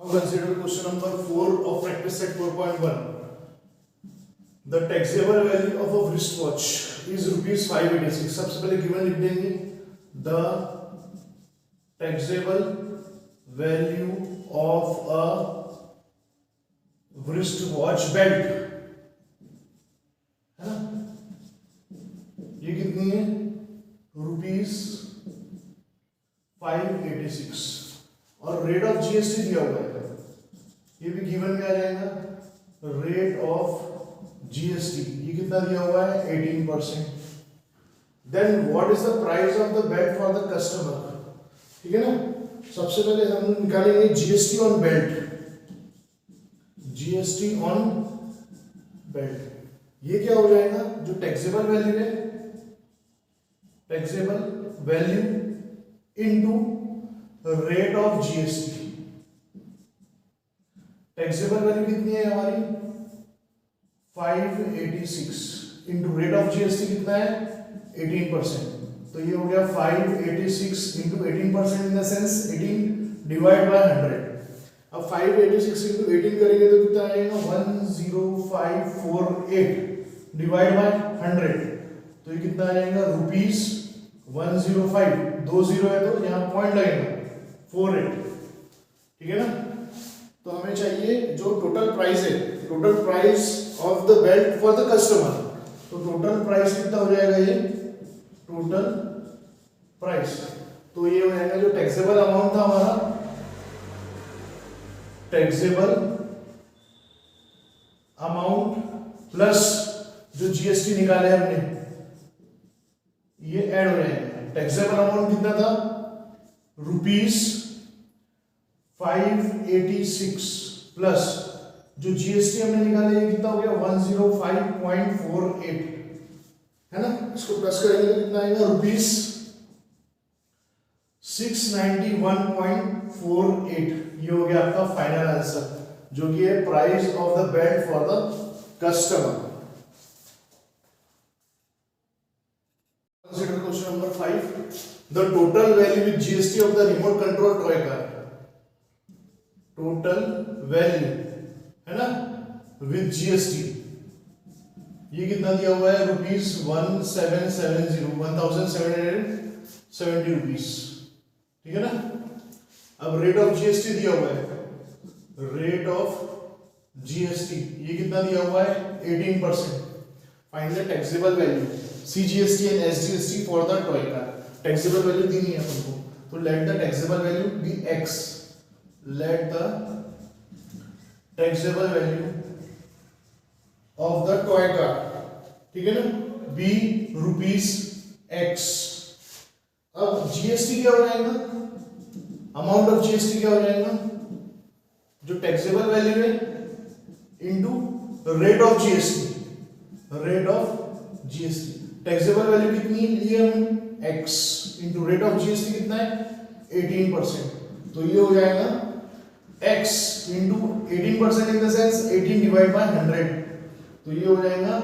Now consider question number 4 of practice set 4.1. The taxable value of a wristwatch is rupees 586. सबसे पहले given लिख देंगे the taxable value of a wristwatch belt, है ना, ये कितनी है रुपीज 586 और रेट ऑफ जीएसटी दिया हुआ है, ये भी गिवन में आ जाएगा रेट ऑफ जीएसटी, ये कितना दिया हुआ है 18%. Then what is the price of the belt for the customer, ठीक है ना. सबसे पहले हम निकालेंगे GST on belt, GST on belt, ये क्या हो जाएगा जो टैक्सेबल वैल्यू है, taxable value into rate of GST. Taxable value कितनी है हमारी 586 इंटू रेट ऑफ जीएसटी कितना है 18%. तो ये हो गया 586 into 18% in the sense 18 divide by 100. अब 586 इंटू 18 करेंगे तो कितना आएगा 10548 डिवाइड बाय 100. तो ये कितना आएगा रुपीज 105, 20 है तो यहाँ पॉइंट लगेगा 48, ठीक है ना. तो हमें चाहिए जो टोटल प्राइस है, total price of the belt for the customer. तो टोटल प्राइस कितना हो जाएगा, ये टोटल प्राइस, तो ये हो जाएगा जो टैक्सेबल अमाउंट था हमारा, टैक्सेबल अमाउंट प्लस जो जीएसटी निकाले हमने, ये ऐड हो जाएगा. टैक्सेबल अमाउंट कितना था रुपीज 586 प्लस जो जीएसटी हमने निकाले ये कितना हो गया 105.48, है ना. इसको प्लस करेंगे तो कितना आएगा रुपीज 691.48. ये हो गया आपका फाइनल आंसर जो कि है price of the belt for the customer. Consider question number 5. The total value with GST of the remote control toy car. Total value, है ना, with GST ये कितना दिया हुआ है रुपीज 1770 रुपीज, ठीक है ना. अब रेट ऑफ जीएसटी दिया हुआ है, रेट ऑफ जीएसटी ये कितना दिया हुआ है 18%. Find the taxable value CGST and SGST for the toy car. Taxable value दी नहीं है अपन को, तो let the taxable value be x, let the taxable value of the toy car, ठीक है ना, बी रुपीज एक्स. अब जीएसटी क्या हो जाएगा, अमाउंट ऑफ जीएसटी क्या हो जाएगा, जो टैक्सेबल वैल्यू है into rate of GST, rate of GST. Taxable value कितनी ली है हमने x into rate of GST कितना है 18%. तो ये हो जाएगा x into 18% in the sense 18 divide by 100. तो ये हो जाएगा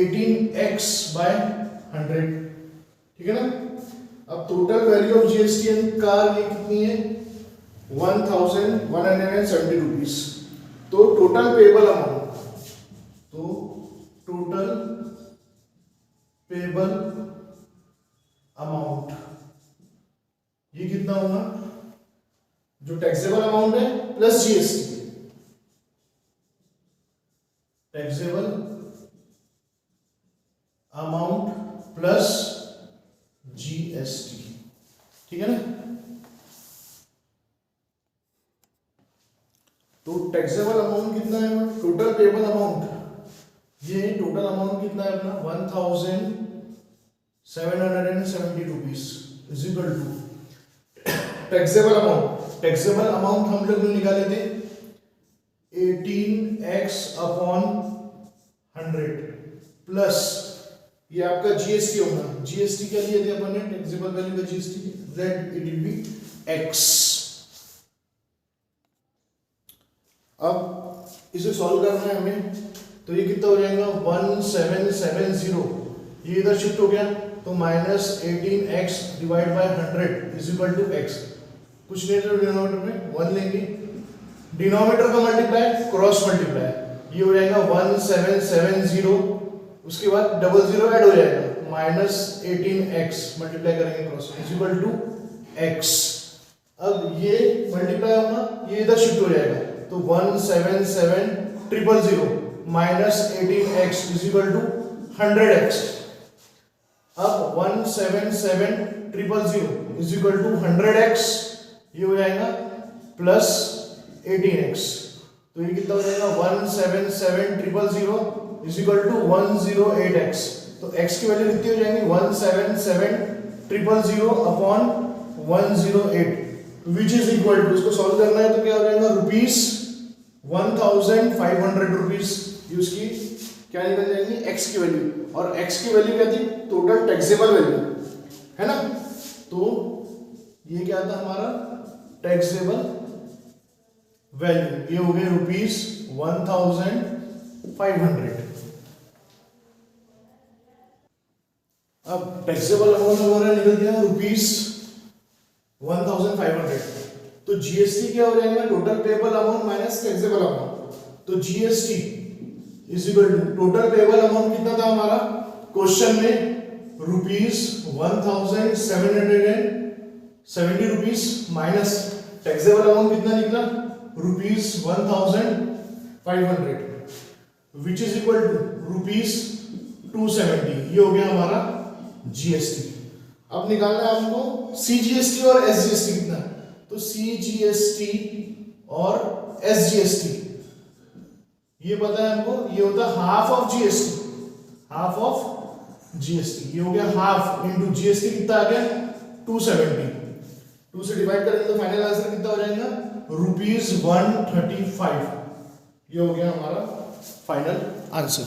18x बाय 100, ठीक है ना. अब total value of GST and car ये कितनी है 1170 रुपीज. तो टोटल पेबल अमाउंट, तो टोटल पेबल अमाउंट ये कितना होगा, जो टैक्सेबल अमाउंट है plus GST, taxable amount plus GST, ठीक है ना. तो टैक्सेबल अमाउंट कितना है, टोटल पेबल अमाउंट, ये टोटल अमाउंट कितना है अपना 1770 rupees is equal to taxable amount. Taxable amount हम लोग निकाले थे 18x अपॉन 100 प्लस ये आपका जीएसटी होगा. जीएसटी क्या लिए थे अपन ने, टैक्सेबल वैल्यू का GST, let it will be x. अब इसे सॉल्व करना है हमें, तो ये कितना हो जाएगा 1770, ये इधर शिफ्ट हो गया तो minus 18x divide by 100 is equal to x. कुछ नहीं डिनोमिनेटर में 1 लेंगे डिनोमिनेटर का मल्टीप्लाई, क्रॉस मल्टीप्लाई, ये हो जाएगा 1770, उसके बाद 00 ऐड हो जाएगा, -18x मल्टीप्लाई करेंगे cross is equal to x। अब ये मल्टीप्लाई होगा, ये इधर शिफ्ट हो जाएगा, तो 177000 -18x is equal to 100x। अब 177000 इज इक्वल टू 100x, ये हो जाएगा प्लस 18x, तो ये कितना हो जाएगा 177000 इज इक्वल टू 108x। तो x की वैल्यू कितनी हो जाएगी 177000 upon 108 which is equal to, इसको सॉल्व करना है तो क्या हो जाएगा ₹1500 रुपीज, ये उसकी क्या निकल जाएंगी x की वैल्यू, और x की वैल्यू क्या थी टोटल टैक्सेबल वैल्यू है ना, तो ये क्या था हमारा टैक्सेबल वैल्यू, ये हो गए ₹1500। अब टैक्सेबल अमाउंट हमारा निकल गया ₹1500, तो जीएसटी क्या हो जाएगा total payable amount minus taxable amount, तो GST is equal to total payable amount कितना था हमारा क्वेश्चन में ₹1770 माइनस टैक्सेबल अमाउंट कितना निकला ₹1500 विच इज इक्वल टू ₹270, ये हो गया हमारा जीएसटी। अब निकालना है हमको सीजीएसटी और एसजीएसटी कितना, तो सीजीएसटी और एसजीएसटी ये पता है हमको, ये होता है half of GST, half of GST, ये हो गया हाफ इनटू जीएसटी कितना आ गया 270, 2 से डिवाइड करेंगे तो फाइनल आंसर कितना हो जाएगा ₹135, ये हो गया हमारा फाइनल आंसर।